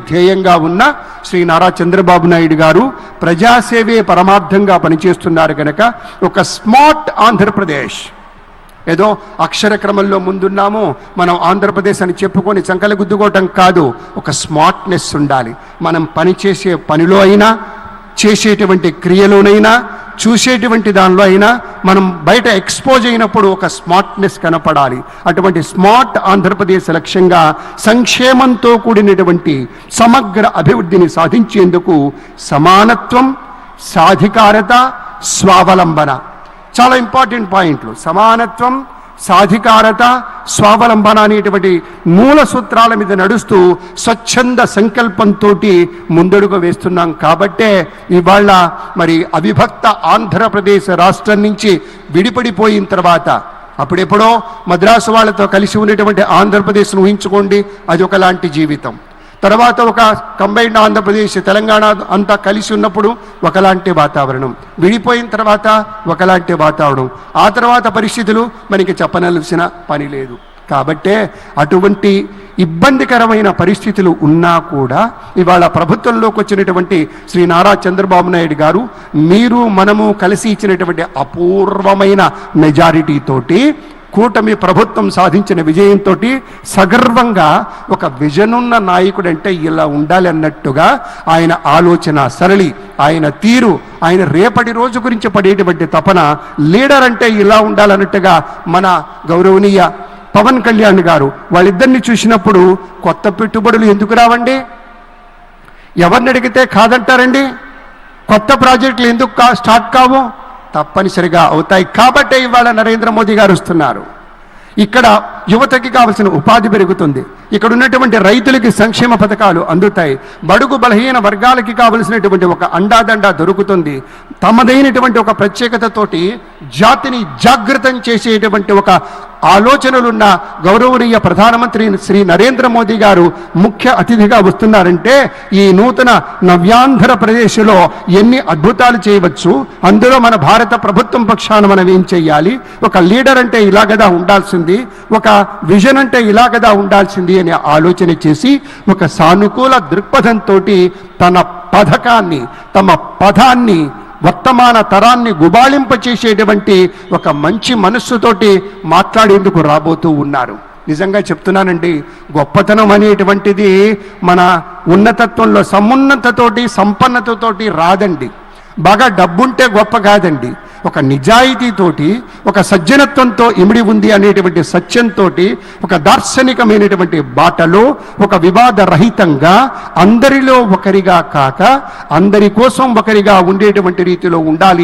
ధ్యేయంగా ఉన్న శ్రీ నారా చంద్రబాబు నాయుడు గారు ప్రజాసేవే పరమార్థంగా పనిచేస్తున్నారు కనుక ఒక స్మార్ట్ ఆంధ్రప్రదేశ్, ఏదో అక్షర క్రమంలో ముందున్నాము మనం ఆంధ్రప్రదేశ్ అని చెప్పుకొని చంకలు గుద్దుకోవటం కాదు, ఒక స్మార్ట్నెస్ ఉండాలి. మనం పనిచేసే పనిలో అయినా, చేసేటువంటి క్రియలోనైనా, చూసేటువంటి దానిలో అయినా మనం బయట ఎక్స్పోజ్ అయినప్పుడు ఒక స్మార్ట్నెస్ కనపడాలి. అటువంటి స్మార్ట్ ఆంధ్రప్రదేశ్ లక్ష్యంగా సంక్షేమంతో కూడినటువంటి సమగ్ర అభివృద్ధిని సాధించేందుకు సమానత్వం, సాధికారత, స్వావలంబన చాలా ఇంపార్టెంట్ పాయింట్లు. సమానత్వం, సాధికారత, స్వావలంబన అనేటువంటి మూల సూత్రాల మీద నడుస్తూ స్వచ్ఛంద సంకల్పంతో ముందడుగు వేస్తున్నాం. కాబట్టే ఇవాళ మరి అవిభక్త ఆంధ్రప్రదేశ్ రాష్ట్రం నుంచి విడిపడిపోయిన తర్వాత అప్పుడెప్పుడో మద్రాసు వాళ్ళతో కలిసి ఉన్నటువంటి ఆంధ్రప్రదేశ్ను ఊహించుకోండి, అది ఒకలాంటి జీవితం. తర్వాత ఒక కంబైన్డ్ ఆంధ్రప్రదేశ్, తెలంగాణ అంతా కలిసి ఉన్నప్పుడు ఒకలాంటి వాతావరణం, విడిపోయిన తర్వాత ఒకలాంటి వాతావరణం, ఆ తర్వాత పరిస్థితులు మనకి చెప్పనలసిన పని లేదు. కాబట్టే అటువంటి ఇబ్బందికరమైన పరిస్థితులు ఉన్నా కూడా ఇవాళ ప్రభుత్వంలోకి వచ్చినటువంటి శ్రీ నారా చంద్రబాబు నాయుడు గారు మీరు మనము కలిసి ఇచ్చినటువంటి అపూర్వమైన మెజారిటీతోటి కూటమి ప్రభుత్వం సాధించిన విజయంతో సగర్వంగా ఒక విజనున్న నాయకుడు అంటే ఇలా ఉండాలి అన్నట్టుగా ఆయన ఆలోచన సరళి, ఆయన తీరు, ఆయన రేపటి రోజు గురించి పడేటువంటి తపన, లీడర్ అంటే ఇలా ఉండాలన్నట్టుగా మన గౌరవనీయ పవన్ కళ్యాణ్ గారు వాళ్ళిద్దరిని చూసినప్పుడు కొత్త పెట్టుబడులు ఎందుకు రావండి? ఎవరిని అడిగితే కాదంటారండి? కొత్త ప్రాజెక్టులు ఎందుకు స్టార్ట్ కావు? తప్పనిసరిగా అవుతాయి. కాబట్టే ఇవాళ నరేంద్ర మోదీ గారు వస్తున్నారు. ఇక్కడ యువతకి కావలసిన ఉపాధి పెరుగుతుంది, ఇక్కడ ఉన్నటువంటి రైతులకి సంక్షేమ పథకాలు అందుతాయి, బడుగు బలహీన వర్గాలకి కావలసినటువంటి ఒక అండాదండ దొరుకుతుంది. తమదైనటువంటి ఒక ప్రత్యేకతతోటి జాతిని జాగృతం చేసేటువంటి ఒక ఆలోచనలున్న గౌరవనీయ ప్రధానమంత్రి శ్రీ నరేంద్ర మోదీ గారు ముఖ్య అతిథిగా వస్తున్నారంటే ఈ నూతన నవ్యాంధ్రప్రదేశ్లో ఎన్ని అద్భుతాలు చేయవచ్చు. అందులో మన భారత ప్రభుత్వం పక్షాన మనం ఏం చేయాలి? ఒక లీడర్ అంటే ఇలా కదా ఉండాల్సింది, ఒక విజన్ అంటే ఇలా కదా ఉండాల్సింది అనే ఆలోచన చేసి ఒక సానుకూల దృక్పథంతో తన పథకాన్ని, తమ పదాన్ని, వర్తమాన తరాన్ని గుబాళింపచేసేటువంటి ఒక మంచి మనస్సుతోటి మాట్లాడేందుకు రాబోతూ ఉన్నారు. నిజంగా చెప్తున్నానండి, గొప్పతనం అనేటువంటిది మన ఉన్నతత్వంలో సమున్నతతోటి, సంపన్నతతోటి రాదండి. బాగా డబ్బుంటే గొప్ప కాదండి, ఒక నిజాయితీతోటి, ఒక సజ్జనత్వంతో ఇమిడి ఉంది అనేటువంటి సత్యంతో, ఒక దార్శనికమైనటువంటి బాటలో, ఒక వివాద రహితంగా అందరిలో ఒకరిగా కాక అందరి కోసం ఒకరిగా ఉండేటువంటి రీతిలో ఉండాలి